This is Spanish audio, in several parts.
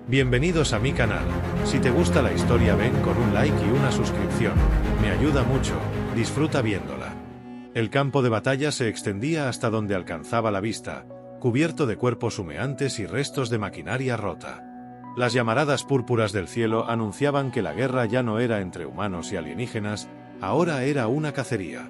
Bienvenidos a mi canal. Si te gusta la historia ven con un like y una suscripción. Me ayuda mucho, disfruta viéndola. El campo de batalla se extendía hasta donde alcanzaba la vista, cubierto de cuerpos humeantes y restos de maquinaria rota. Las llamaradas púrpuras del cielo anunciaban que la guerra ya no era entre humanos y alienígenas, ahora era una cacería.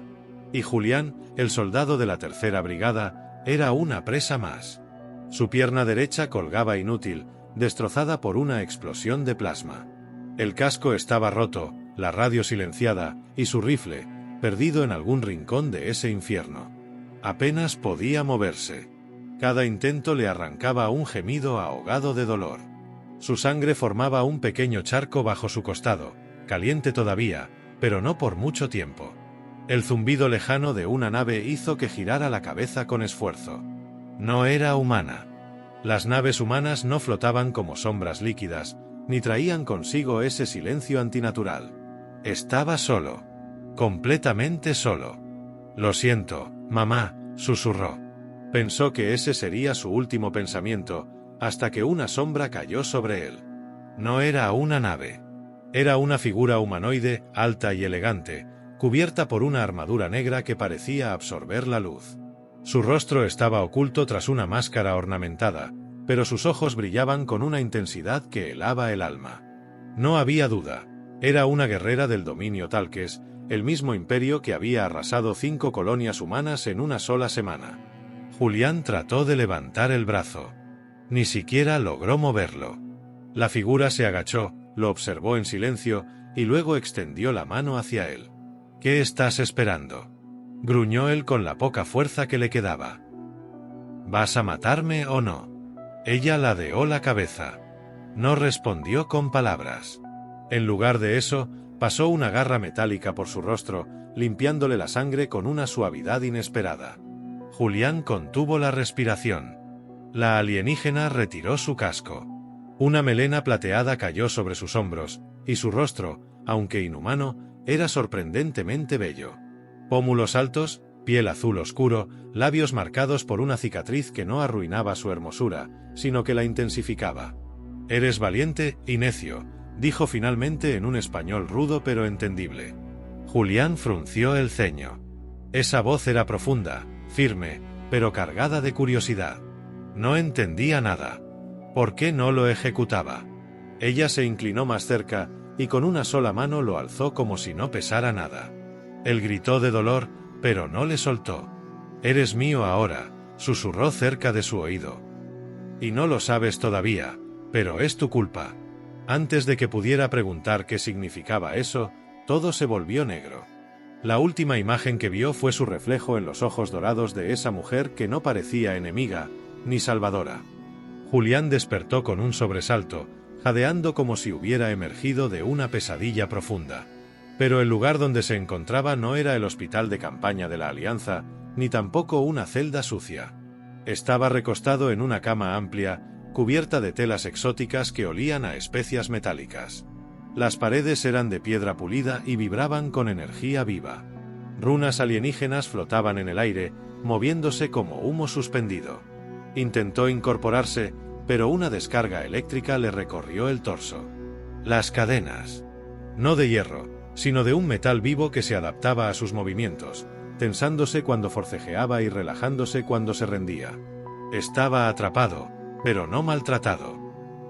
Y Julián, el soldado de la tercera brigada, era una presa más. Su pierna derecha colgaba inútil, destrozada por una explosión de plasma. El casco estaba roto, la radio silenciada, y su rifle, perdido en algún rincón de ese infierno. Apenas podía moverse. Cada intento le arrancaba un gemido ahogado de dolor. Su sangre formaba un pequeño charco bajo su costado, caliente todavía, pero no por mucho tiempo. El zumbido lejano de una nave hizo que girara la cabeza con esfuerzo. No era humana. Las naves humanas no flotaban como sombras líquidas, ni traían consigo ese silencio antinatural. Estaba solo. Completamente solo. «Lo siento, mamá», susurró. Pensó que ese sería su último pensamiento, hasta que una sombra cayó sobre él. No era una nave. Era una figura humanoide, alta y elegante, cubierta por una armadura negra que parecía absorber la luz. Su rostro estaba oculto tras una máscara ornamentada, pero sus ojos brillaban con una intensidad que helaba el alma. No había duda. Era una guerrera del dominio Talques, el mismo imperio que había arrasado 5 colonias humanas en una sola semana. Julián trató de levantar el brazo. Ni siquiera logró moverlo. La figura se agachó, lo observó en silencio, y luego extendió la mano hacia él. «¿Qué estás esperando?», gruñó él con la poca fuerza que le quedaba. «¿Vas a matarme o no?». Ella ladeó la cabeza. No respondió con palabras. En lugar de eso, pasó una garra metálica por su rostro, limpiándole la sangre con una suavidad inesperada. Julián contuvo la respiración. La alienígena retiró su casco. Una melena plateada cayó sobre sus hombros, y su rostro, aunque inhumano, era sorprendentemente bello. Pómulos altos, piel azul oscuro, labios marcados por una cicatriz que no arruinaba su hermosura, sino que la intensificaba. «Eres valiente y necio», dijo finalmente en un español rudo pero entendible. Julián frunció el ceño. Esa voz era profunda, firme, pero cargada de curiosidad. No entendía nada. ¿Por qué no lo ejecutaba? Ella se inclinó más cerca, y con una sola mano lo alzó como si no pesara nada. Él gritó de dolor, pero no le soltó. «Eres mío ahora», susurró cerca de su oído. «Y no lo sabes todavía, pero es tu culpa». Antes de que pudiera preguntar qué significaba eso, todo se volvió negro. La última imagen que vio fue su reflejo en los ojos dorados de esa mujer que no parecía enemiga, ni salvadora. Julián despertó con un sobresalto, jadeando como si hubiera emergido de una pesadilla profunda. Pero el lugar donde se encontraba no era el hospital de campaña de la Alianza, ni tampoco una celda sucia. Estaba recostado en una cama amplia, cubierta de telas exóticas que olían a especias metálicas. Las paredes eran de piedra pulida y vibraban con energía viva. Runas alienígenas flotaban en el aire, moviéndose como humo suspendido. Intentó incorporarse, pero una descarga eléctrica le recorrió el torso. Las cadenas. No de hierro, sino de un metal vivo que se adaptaba a sus movimientos, tensándose cuando forcejeaba y relajándose cuando se rendía. Estaba atrapado, pero no maltratado.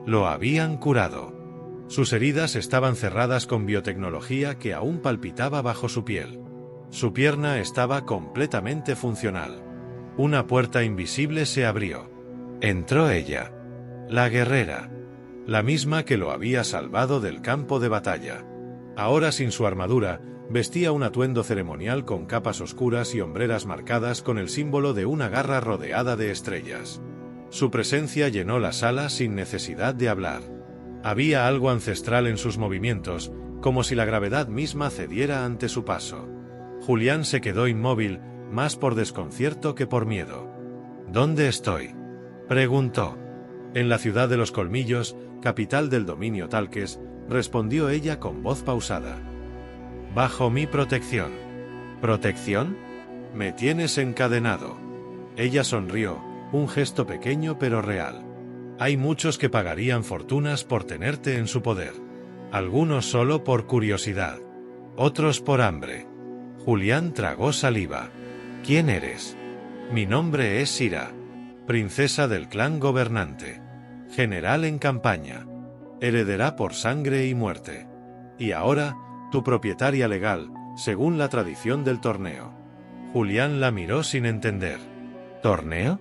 Lo habían curado. Sus heridas estaban cerradas con biotecnología que aún palpitaba bajo su piel. Su pierna estaba completamente funcional. Una puerta invisible se abrió. Entró ella. La guerrera. La misma que lo había salvado del campo de batalla. Ahora sin su armadura, vestía un atuendo ceremonial con capas oscuras y hombreras marcadas con el símbolo de una garra rodeada de estrellas. Su presencia llenó la sala sin necesidad de hablar. Había algo ancestral en sus movimientos, como si la gravedad misma cediera ante su paso. Julián se quedó inmóvil, más por desconcierto que por miedo. «¿Dónde estoy?», preguntó. «En la ciudad de los colmillos, capital del dominio Talques», respondió ella con voz pausada. «Bajo mi protección». «¿Protección? Me tienes encadenado». Ella sonrió, un gesto pequeño pero real. Hay muchos que pagarían fortunas por tenerte en su poder. Algunos solo por curiosidad. Otros por hambre. Julián tragó saliva. ¿Quién eres? Mi nombre es Sira, princesa del clan gobernante. General en campaña. Heredará por sangre y muerte. Y ahora, tu propietaria legal, según la tradición del torneo. Julián la miró sin entender. ¿Torneo?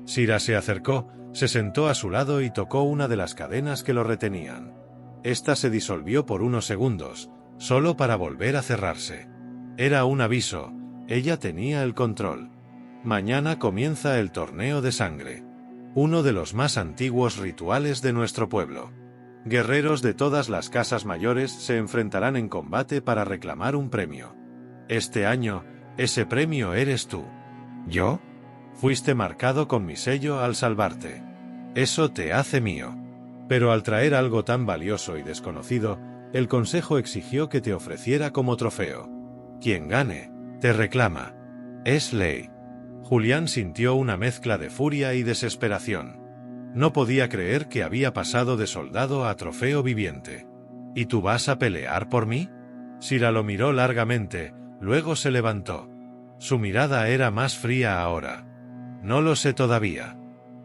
Sira se acercó, se sentó a su lado y tocó una de las cadenas que lo retenían. Esta se disolvió por unos segundos, solo para volver a cerrarse. Era un aviso, ella tenía el control. Mañana comienza el torneo de sangre. Uno de los más antiguos rituales de nuestro pueblo. Guerreros de todas las casas mayores se enfrentarán en combate para reclamar un premio. Este año, ese premio eres tú. ¿Yo? Fuiste marcado con mi sello al salvarte. Eso te hace mío. Pero al traer algo tan valioso y desconocido, el consejo exigió que te ofreciera como trofeo. Quien gane, te reclama. Es ley. Julián sintió una mezcla de furia y desesperación. No podía creer que había pasado de soldado a trofeo viviente. ¿Y tú vas a pelear por mí? Sira lo miró largamente, luego se levantó. Su mirada era más fría ahora. No lo sé todavía.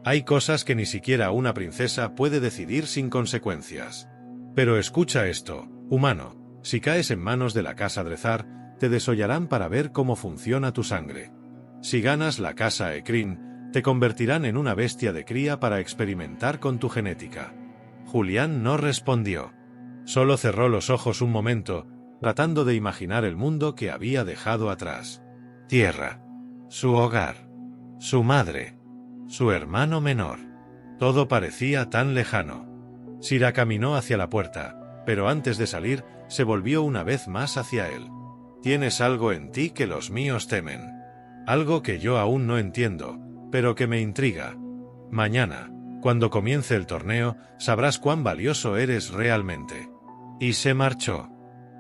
Hay cosas que ni siquiera una princesa puede decidir sin consecuencias. Pero escucha esto, humano, si caes en manos de la casa Drezar, te desollarán para ver cómo funciona tu sangre. Si ganas la casa Ekrin, te convertirán en una bestia de cría para experimentar con tu genética. Julián no respondió. Solo cerró los ojos un momento, tratando de imaginar el mundo que había dejado atrás. Tierra. Su hogar. Su madre. Su hermano menor. Todo parecía tan lejano. Sira caminó hacia la puerta, pero antes de salir, se volvió una vez más hacia él. Tienes algo en ti que los míos temen. Algo que yo aún no entiendo, pero que me intriga. Mañana, cuando comience el torneo, sabrás cuán valioso eres realmente. Y se marchó.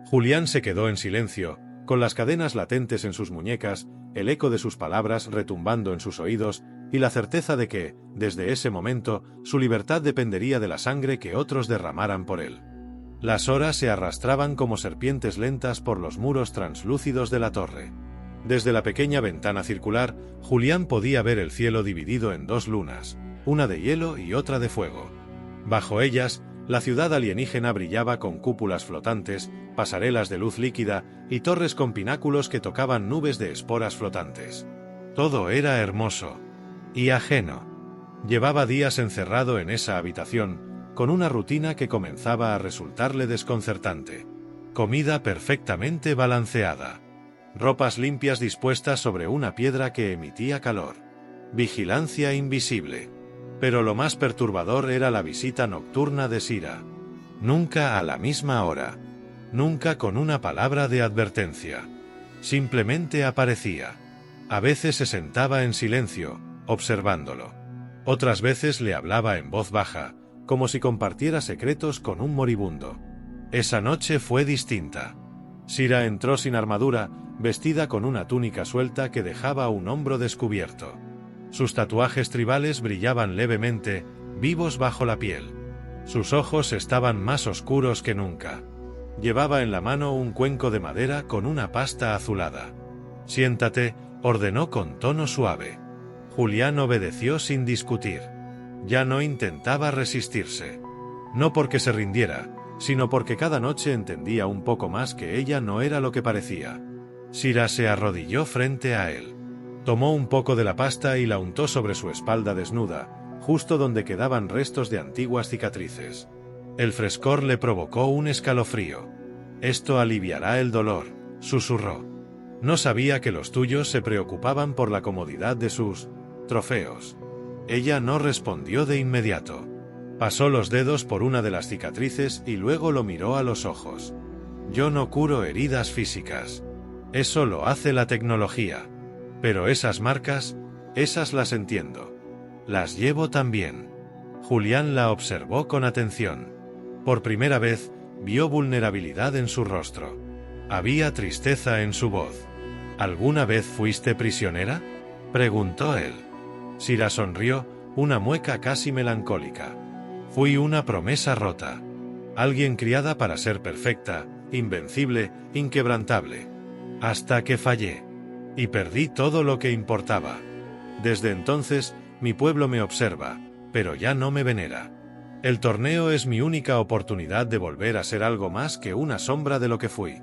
Julián se quedó en silencio, con las cadenas latentes en sus muñecas, el eco de sus palabras retumbando en sus oídos, y la certeza de que, desde ese momento, su libertad dependería de la sangre que otros derramaran por él. Las horas se arrastraban como serpientes lentas por los muros translúcidos de la torre. Desde la pequeña ventana circular, Julián podía ver el cielo dividido en dos lunas, una de hielo y otra de fuego. Bajo ellas, la ciudad alienígena brillaba con cúpulas flotantes, pasarelas de luz líquida y torres con pináculos que tocaban nubes de esporas flotantes. Todo era hermoso. Y ajeno. Llevaba días encerrado en esa habitación, con una rutina que comenzaba a resultarle desconcertante. Comida perfectamente balanceada. Ropas limpias dispuestas sobre una piedra que emitía calor. Vigilancia invisible. Pero lo más perturbador era la visita nocturna de Sira. Nunca a la misma hora. Nunca con una palabra de advertencia. Simplemente aparecía. A veces se sentaba en silencio, observándolo. Otras veces le hablaba en voz baja, como si compartiera secretos con un moribundo. Esa noche fue distinta. Sira entró sin armadura, vestida con una túnica suelta que dejaba un hombro descubierto. Sus tatuajes tribales brillaban levemente, vivos bajo la piel. Sus ojos estaban más oscuros que nunca. Llevaba en la mano un cuenco de madera con una pasta azulada. «Siéntate», ordenó con tono suave. Julián obedeció sin discutir. Ya no intentaba resistirse. No porque se rindiera, sino porque cada noche entendía un poco más que ella no era lo que parecía. Sira se arrodilló frente a él. Tomó un poco de la pasta y la untó sobre su espalda desnuda, justo donde quedaban restos de antiguas cicatrices. El frescor le provocó un escalofrío. «Esto aliviará el dolor», susurró. No sabía que los tuyos se preocupaban por la comodidad de sus trofeos. Ella no respondió de inmediato. Pasó los dedos por una de las cicatrices y luego lo miró a los ojos. «Yo no curo heridas físicas. Eso lo hace la tecnología. Pero esas marcas, esas las entiendo. Las llevo también». Julián la observó con atención. Por primera vez, vio vulnerabilidad en su rostro. Había tristeza en su voz. «¿Alguna vez fuiste prisionera?», preguntó él. Sira sonrió, una mueca casi melancólica. Fui una promesa rota. Alguien criada para ser perfecta, invencible, inquebrantable. Hasta que fallé. Y perdí todo lo que importaba. Desde entonces, mi pueblo me observa, pero ya no me venera. El torneo es mi única oportunidad de volver a ser algo más que una sombra de lo que fui.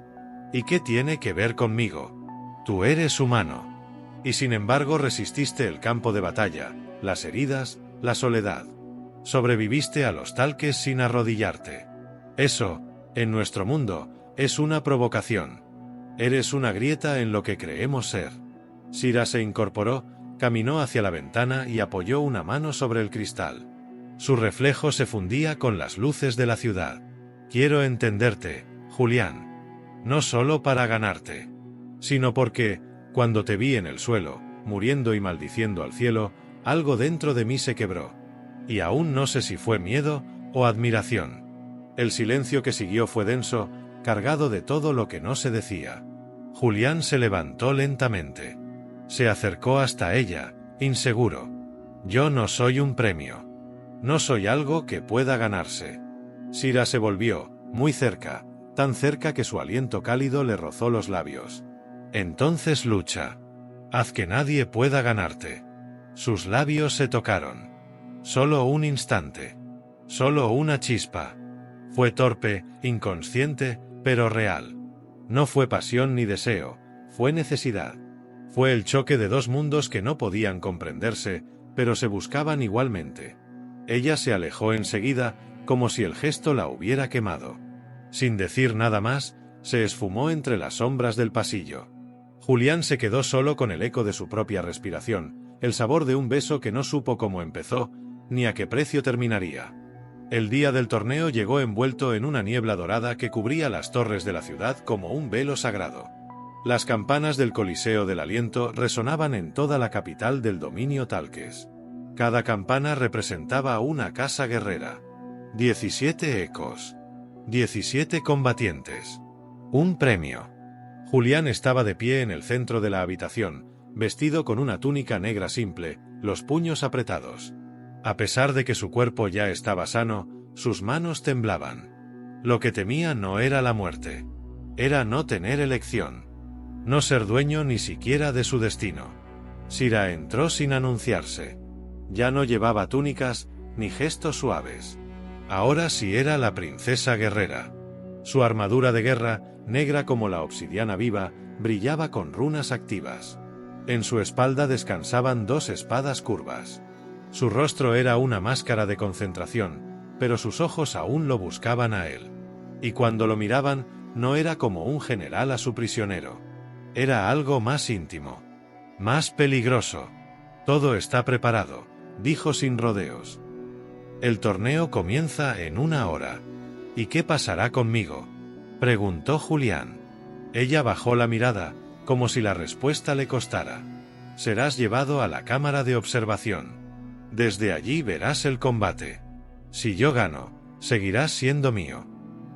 ¿Y qué tiene que ver conmigo? Tú eres humano. Y sin embargo resististe el campo de batalla, las heridas, la soledad. Sobreviviste a los talques sin arrodillarte. Eso, en nuestro mundo, es una provocación. Eres una grieta en lo que creemos ser. Sira se incorporó, caminó hacia la ventana y apoyó una mano sobre el cristal. Su reflejo se fundía con las luces de la ciudad. Quiero entenderte, Julián. No solo para ganarte, sino porque, cuando te vi en el suelo, muriendo y maldiciendo al cielo, algo dentro de mí se quebró. Y aún no sé si fue miedo o admiración. El silencio que siguió fue denso, cargado de todo lo que no se decía. Julián se levantó lentamente. Se acercó hasta ella, inseguro. Yo no soy un premio. No soy algo que pueda ganarse. Sira se volvió, muy cerca, tan cerca que su aliento cálido le rozó los labios. Entonces lucha. Haz que nadie pueda ganarte. Sus labios se tocaron. Solo un instante. Solo una chispa. Fue torpe, inconsciente, pero real. No fue pasión ni deseo, fue necesidad. Fue el choque de dos mundos que no podían comprenderse, pero se buscaban igualmente. Ella se alejó enseguida, como si el gesto la hubiera quemado. Sin decir nada más, se esfumó entre las sombras del pasillo. Julián se quedó solo con el eco de su propia respiración, el sabor de un beso que no supo cómo empezó, ni a qué precio terminaría. El día del torneo llegó envuelto en una niebla dorada que cubría las torres de la ciudad como un velo sagrado. Las campanas del Coliseo del Aliento resonaban en toda la capital del dominio Talques. Cada campana representaba una casa guerrera. 17 ecos. 17 combatientes. Un premio. Julián estaba de pie en el centro de la habitación, vestido con una túnica negra simple, los puños apretados. A pesar de que su cuerpo ya estaba sano, sus manos temblaban. Lo que temía no era la muerte. Era no tener elección. No ser dueño ni siquiera de su destino. Sira entró sin anunciarse. Ya no llevaba túnicas, ni gestos suaves. Ahora sí era la princesa guerrera. Su armadura de guerra, negra como la obsidiana viva, brillaba con runas activas. En su espalda descansaban dos espadas curvas. Su rostro era una máscara de concentración, pero sus ojos aún lo buscaban a él. Y cuando lo miraban, no era como un general a su prisionero. Era algo más íntimo. Más peligroso. Todo está preparado, dijo sin rodeos. El torneo comienza en 1 hora. ¿Y qué pasará conmigo?, preguntó Julián. Ella bajó la mirada, como si la respuesta le costara. Serás llevado a la cámara de observación. Desde allí verás el combate. Si yo gano, seguirás siendo mío.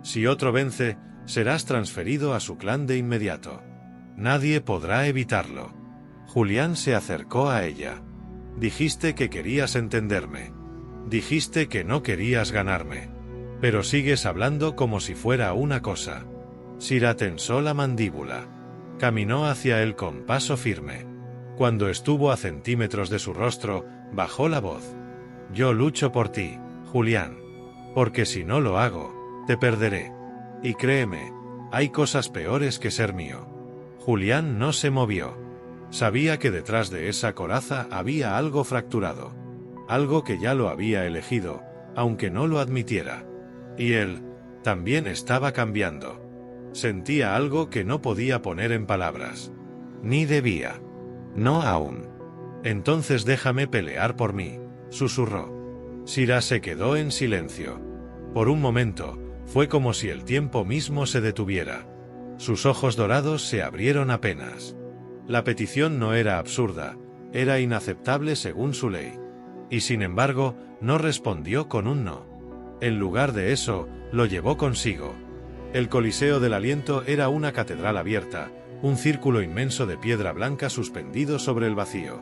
Si otro vence, serás transferido a su clan de inmediato. Nadie podrá evitarlo. Julián se acercó a ella. Dijiste que querías entenderme. Dijiste que no querías ganarme. Pero sigues hablando como si fuera una cosa. Sira tensó la mandíbula. Caminó hacia él con paso firme. Cuando estuvo a centímetros de su rostro, bajó la voz. Yo lucho por ti, Julián. Porque si no lo hago, te perderé. Y créeme, hay cosas peores que ser mío. Julián no se movió. Sabía que detrás de esa coraza había algo fracturado. Algo que ya lo había elegido, aunque no lo admitiera. Y él, también estaba cambiando. Sentía algo que no podía poner en palabras. Ni debía. No aún. Entonces déjame pelear por mí, susurró. Sira se quedó en silencio. Por un momento, fue como si el tiempo mismo se detuviera. Sus ojos dorados se abrieron apenas. La petición no era absurda, era inaceptable según su ley. Y sin embargo, no respondió con un no. En lugar de eso, lo llevó consigo. El Coliseo del Aliento era una catedral abierta, un círculo inmenso de piedra blanca suspendido sobre el vacío.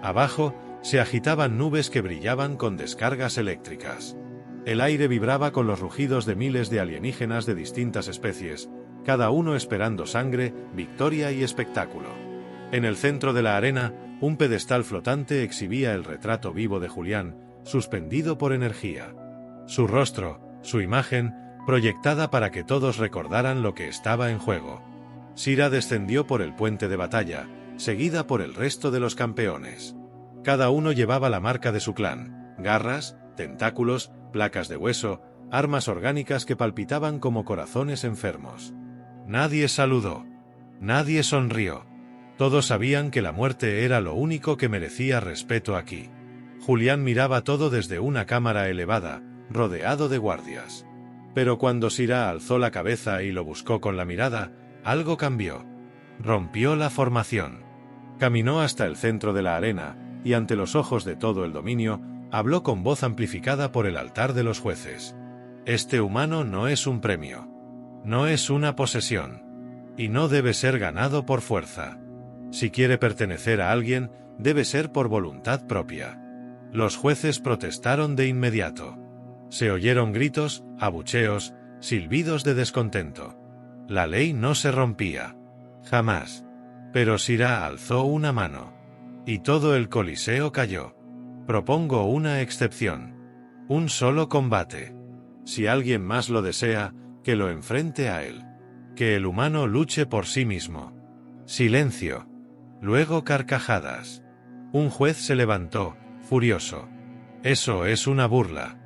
Abajo, se agitaban nubes que brillaban con descargas eléctricas. El aire vibraba con los rugidos de miles de alienígenas de distintas especies, cada uno esperando sangre, victoria y espectáculo. En el centro de la arena, un pedestal flotante exhibía el retrato vivo de Julián, suspendido por energía. Su rostro, su imagen, proyectada para que todos recordaran lo que estaba en juego. Sira descendió por el puente de batalla, seguida por el resto de los campeones. Cada uno llevaba la marca de su clan: garras, tentáculos, placas de hueso, armas orgánicas que palpitaban como corazones enfermos. Nadie saludó. Nadie sonrió. Todos sabían que la muerte era lo único que merecía respeto aquí. Julián miraba todo desde una cámara elevada, rodeado de guardias. Pero cuando Sira alzó la cabeza y lo buscó con la mirada, algo cambió. Rompió la formación. Caminó hasta el centro de la arena, y ante los ojos de todo el dominio, habló con voz amplificada por el altar de los jueces. Este humano no es un premio. No es una posesión. Y no debe ser ganado por fuerza. Si quiere pertenecer a alguien, debe ser por voluntad propia. Los jueces protestaron de inmediato. Se oyeron gritos, abucheos, silbidos de descontento. La ley no se rompía. Jamás. Pero Sira alzó una mano. Y todo el coliseo cayó. Propongo una excepción. Un solo combate. Si alguien más lo desea, que lo enfrente a él. Que el humano luche por sí mismo. Silencio. Luego carcajadas. Un juez se levantó, furioso. Eso es una burla.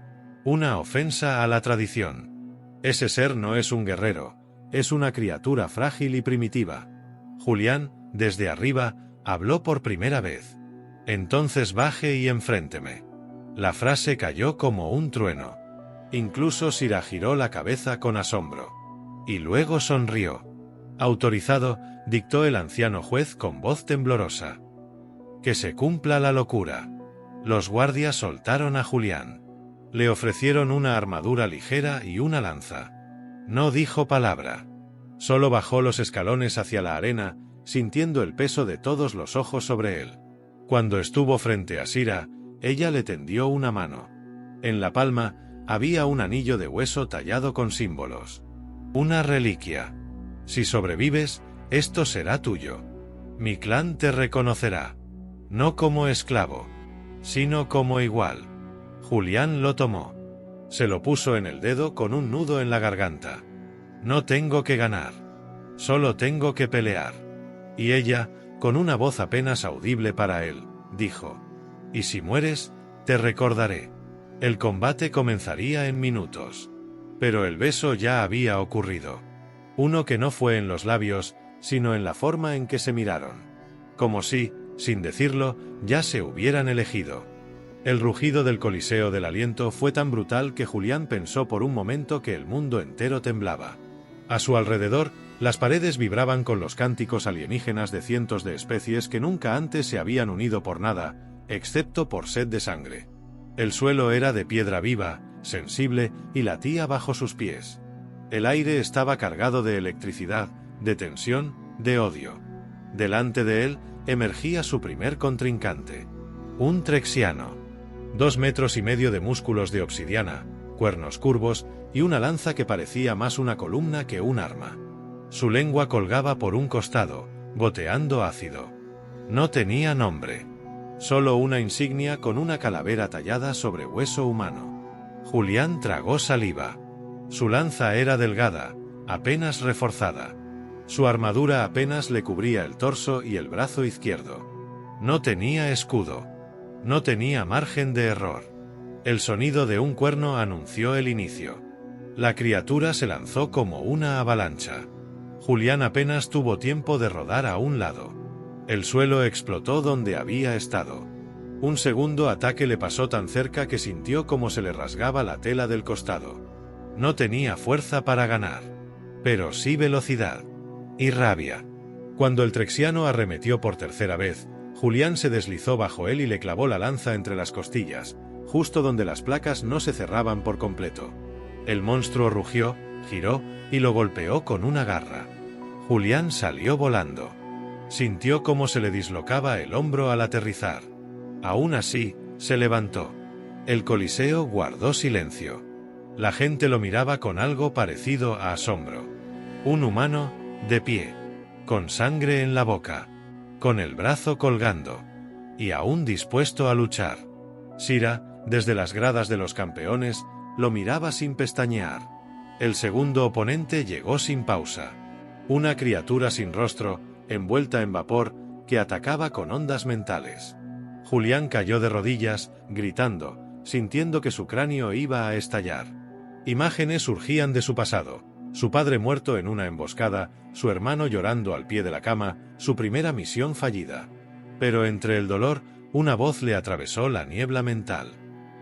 Una ofensa a la tradición. Ese ser no es un guerrero, es una criatura frágil y primitiva. Julián, desde arriba, habló por primera vez. Entonces baje y enfrénteme. La frase cayó como un trueno. Incluso Sira giró la cabeza con asombro. Y luego sonrió. Autorizado, dictó el anciano juez con voz temblorosa. Que se cumpla la locura. Los guardias soltaron a Julián. Le ofrecieron una armadura ligera y una lanza. No dijo palabra. Solo bajó los escalones hacia la arena, sintiendo el peso de todos los ojos sobre él. Cuando estuvo frente a Sira, ella le tendió una mano. En la palma, había un anillo de hueso tallado con símbolos. Una reliquia. Si sobrevives, esto será tuyo. Mi clan te reconocerá. No como esclavo, sino como igual. Julián lo tomó. Se lo puso en el dedo con un nudo en la garganta. No tengo que ganar. Solo tengo que pelear. Y ella, con una voz apenas audible para él, dijo: y si mueres, te recordaré. El combate comenzaría en minutos. Pero el beso ya había ocurrido. Uno que no fue en los labios, sino en la forma en que se miraron. Como si, sin decirlo, ya se hubieran elegido. El rugido del coliseo del aliento fue tan brutal que Julián pensó por un momento que el mundo entero temblaba. A su alrededor, las paredes vibraban con los cánticos alienígenas de cientos de especies que nunca antes se habían unido por nada, excepto por sed de sangre. El suelo era de piedra viva, sensible, y latía bajo sus pies. El aire estaba cargado de electricidad, de tensión, de odio. Delante de él, emergía su primer contrincante. Un trexiano. 2 metros y medio de músculos de obsidiana, cuernos curvos, y una lanza que parecía más una columna que un arma. Su lengua colgaba por un costado, goteando ácido. No tenía nombre. Solo una insignia con una calavera tallada sobre hueso humano. Julián tragó saliva. Su lanza era delgada, apenas reforzada. Su armadura apenas le cubría el torso y el brazo izquierdo. No tenía escudo. No tenía margen de error. El sonido de un cuerno anunció el inicio. La criatura se lanzó como una avalancha. Julián apenas tuvo tiempo de rodar a un lado. El suelo explotó donde había estado. Un segundo ataque le pasó tan cerca que sintió como se le rasgaba la tela del costado. No tenía fuerza para ganar, pero sí velocidad y rabia. Cuando el trexiano arremetió por tercera vez, Julián se deslizó bajo él y le clavó la lanza entre las costillas, justo donde las placas no se cerraban por completo. El monstruo rugió, giró y lo golpeó con una garra. Julián salió volando. Sintió cómo se le dislocaba el hombro al aterrizar. Aún así, se levantó. El coliseo guardó silencio. La gente lo miraba con algo parecido a asombro. Un humano, de pie, con sangre en la boca, con el brazo colgando, y aún dispuesto a luchar. Sira, desde las gradas de los campeones, lo miraba sin pestañear. El segundo oponente llegó sin pausa. Una criatura sin rostro, envuelta en vapor, que atacaba con ondas mentales. Julián cayó de rodillas, gritando, sintiendo que su cráneo iba a estallar. Imágenes surgían de su pasado: su padre muerto en una emboscada, su hermano llorando al pie de la cama, su primera misión fallida. Pero entre el dolor, una voz le atravesó la niebla mental.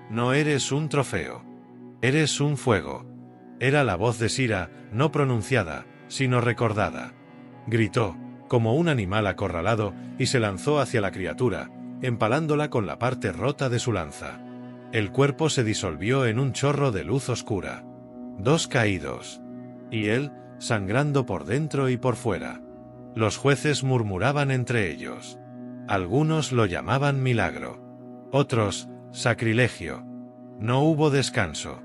No eres un trofeo. Eres un fuego. Era la voz de Sira, no pronunciada, sino recordada. Gritó, como un animal acorralado, y se lanzó hacia la criatura, empalándola con la parte rota de su lanza. El cuerpo se disolvió en un chorro de luz oscura. 2 caídos. Y él, sangrando por dentro y por fuera. Los jueces murmuraban entre ellos. Algunos lo llamaban milagro. Otros, sacrilegio. No hubo descanso.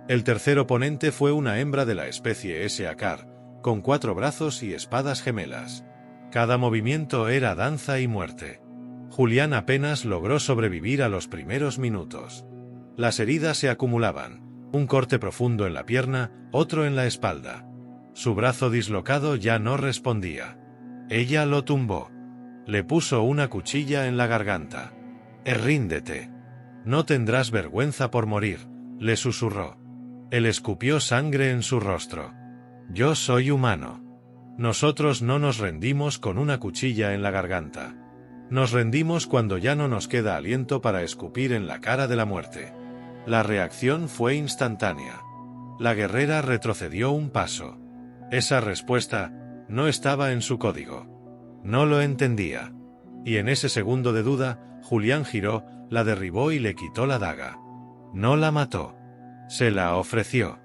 El tercer oponente fue una hembra de la especie S.A.K.A.R., con 4 brazos y espadas gemelas. Cada movimiento era danza y muerte. Julián apenas logró sobrevivir a los primeros minutos. Las heridas se acumulaban, un corte profundo en la pierna, otro en la espalda. Su brazo dislocado ya no respondía. Ella lo tumbó. Le puso una cuchilla en la garganta. «Ríndete. No tendrás vergüenza por morir», le susurró. Él escupió sangre en su rostro. «Yo soy humano. Nosotros no nos rendimos con una cuchilla en la garganta. Nos rendimos cuando ya no nos queda aliento para escupir en la cara de la muerte». La reacción fue instantánea. La guerrera retrocedió un paso. Esa respuesta no estaba en su código. No lo entendía. Y en ese segundo de duda, Julián giró, la derribó y le quitó la daga. No la mató. Se la ofreció.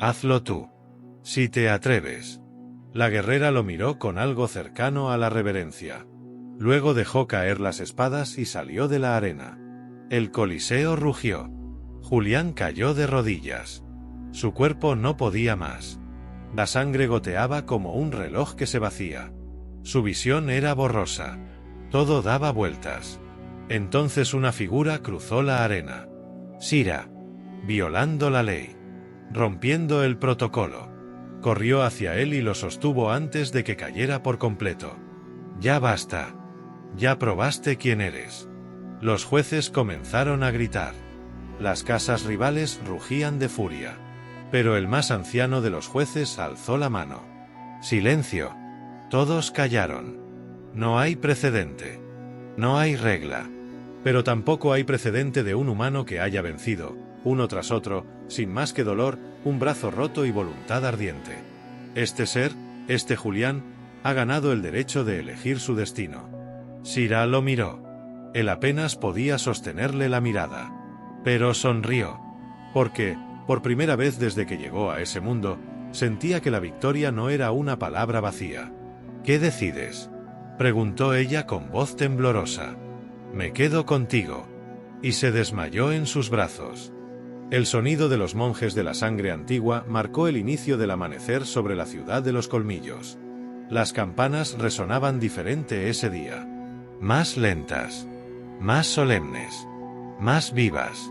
«Hazlo tú. Si te atreves». La guerrera lo miró con algo cercano a la reverencia. Luego dejó caer las espadas y salió de la arena. El coliseo rugió. Julián cayó de rodillas. Su cuerpo no podía más. La sangre goteaba como un reloj que se vacía. Su visión era borrosa. Todo daba vueltas. Entonces una figura cruzó la arena. Sira. Violando la ley. Rompiendo el protocolo. Corrió hacia él y lo sostuvo antes de que cayera por completo. «Ya basta. Ya probaste quién eres». Los jueces comenzaron a gritar. Las casas rivales rugían de furia. Pero el más anciano de los jueces alzó la mano. «Silencio». Todos callaron. No hay precedente. No hay regla. Pero tampoco hay precedente de un humano que haya vencido, uno tras otro, sin más que dolor, un brazo roto y voluntad ardiente. Este ser, este Julián, ha ganado el derecho de elegir su destino. Sira lo miró. Él apenas podía sostenerle la mirada. Pero sonrió. Porque, por primera vez desde que llegó a ese mundo, sentía que la victoria no era una palabra vacía. «¿Qué decides?», preguntó ella con voz temblorosa. «Me quedo contigo». Y se desmayó en sus brazos. El sonido de los monjes de la sangre antigua marcó el inicio del amanecer sobre la ciudad de los colmillos. Las campanas resonaban diferente ese día. Más lentas. Más solemnes. Más vivas.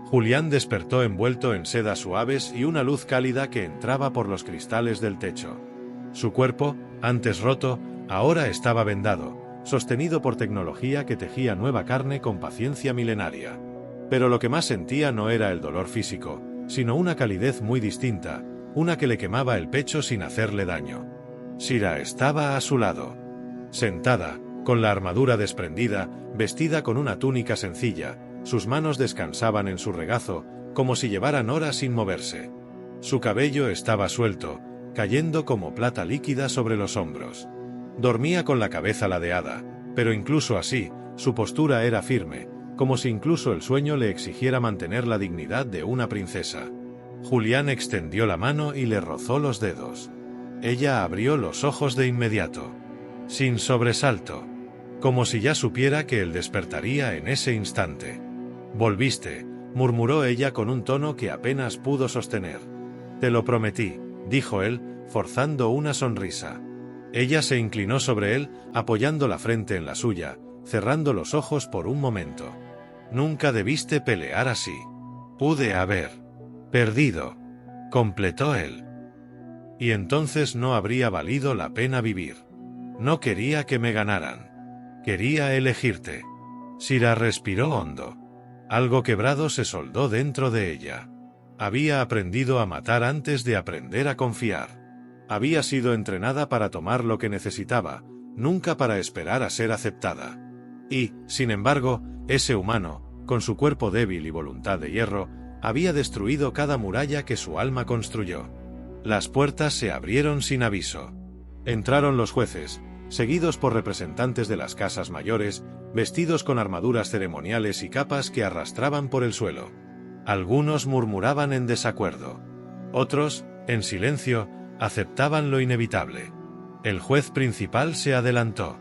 Julián despertó envuelto en sedas suaves y una luz cálida que entraba por los cristales del techo. Su cuerpo, antes roto, ahora estaba vendado, sostenido por tecnología que tejía nueva carne con paciencia milenaria. Pero lo que más sentía no era el dolor físico, sino una calidez muy distinta, una que le quemaba el pecho sin hacerle daño. Sira estaba a su lado. Sentada, con la armadura desprendida, vestida con una túnica sencilla, sus manos descansaban en su regazo, como si llevaran horas sin moverse. Su cabello estaba suelto, cayendo como plata líquida sobre los hombros. Dormía con la cabeza ladeada, pero incluso así, su postura era firme, como si incluso el sueño le exigiera mantener la dignidad de una princesa. Julián extendió la mano y le rozó los dedos. Ella abrió los ojos de inmediato, sin sobresalto, como si ya supiera que él despertaría en ese instante. «Volviste», murmuró ella con un tono que apenas pudo sostener. Te lo prometí, dijo él, forzando una sonrisa. Ella se inclinó sobre él, apoyando la frente en la suya, cerrando los ojos por un momento. Nunca debiste pelear así. Pude haber perdido, completó él. Y entonces no habría valido la pena vivir. No quería que me ganaran. Quería elegirte. Sira respiró hondo. Algo quebrado se soldó dentro de ella. Había aprendido a matar antes de aprender a confiar. Había sido entrenada para tomar lo que necesitaba, nunca para esperar a ser aceptada. Y, sin embargo, ese humano, con su cuerpo débil y voluntad de hierro, había destruido cada muralla que su alma construyó. Las puertas se abrieron sin aviso. Entraron los jueces, seguidos por representantes de las casas mayores, vestidos con armaduras ceremoniales y capas que arrastraban por el suelo. Algunos murmuraban en desacuerdo. Otros, en silencio, aceptaban lo inevitable. El juez principal se adelantó.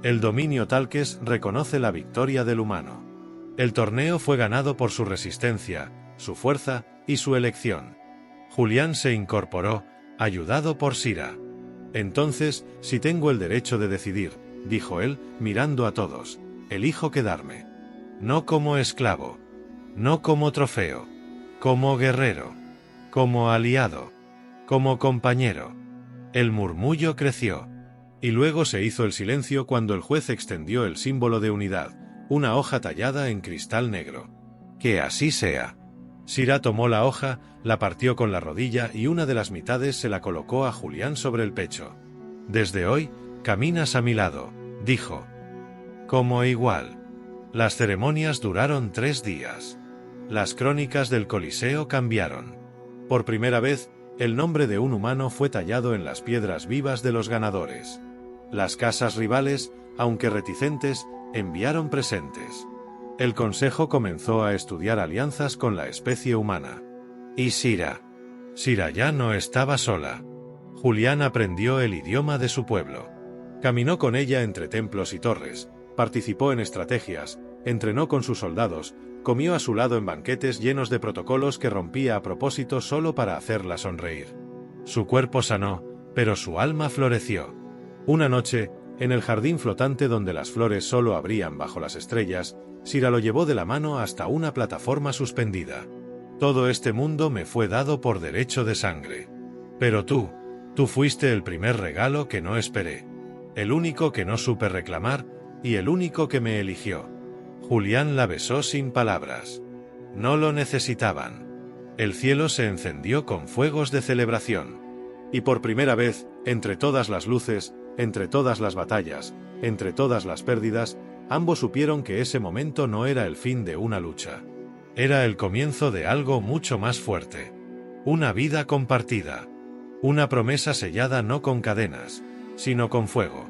El dominio Talques reconoce la victoria del humano. El torneo fue ganado por su resistencia, su fuerza y su elección. Julián se incorporó, ayudado por Sira. Entonces, si tengo el derecho de decidir, dijo él, mirando a todos, elijo quedarme. No como esclavo. No como trofeo. Como guerrero. Como aliado. Como compañero. El murmullo creció. Y luego se hizo el silencio cuando el juez extendió el símbolo de unidad, una hoja tallada en cristal negro. Que así sea. Sira tomó la hoja, la partió con la rodilla y una de las mitades se la colocó a Julián sobre el pecho. Desde hoy, caminas a mi lado, dijo. Como igual. Las ceremonias duraron 3 días. Las crónicas del Coliseo cambiaron. Por primera vez, el nombre de un humano fue tallado en las piedras vivas de los ganadores. Las casas rivales, aunque reticentes, enviaron presentes. El consejo comenzó a estudiar alianzas con la especie humana. Y Sira. Sira ya no estaba sola. Julián aprendió el idioma de su pueblo. Caminó con ella entre templos y torres, participó en estrategias, entrenó con sus soldados, comió a su lado en banquetes llenos de protocolos que rompía a propósito solo para hacerla sonreír. Su cuerpo sanó, pero su alma floreció. Una noche, en el jardín flotante donde las flores solo abrían bajo las estrellas, Sira lo llevó de la mano hasta una plataforma suspendida. Todo este mundo me fue dado por derecho de sangre. Pero tú fuiste el primer regalo que no esperé. El único que no supe reclamar, y el único que me eligió. Julián la besó sin palabras. No lo necesitaban. El cielo se encendió con fuegos de celebración. Y por primera vez, entre todas las luces, entre todas las batallas, entre todas las pérdidas, ambos supieron que ese momento no era el fin de una lucha. Era el comienzo de algo mucho más fuerte. Una vida compartida. Una promesa sellada no con cadenas, sino con fuego.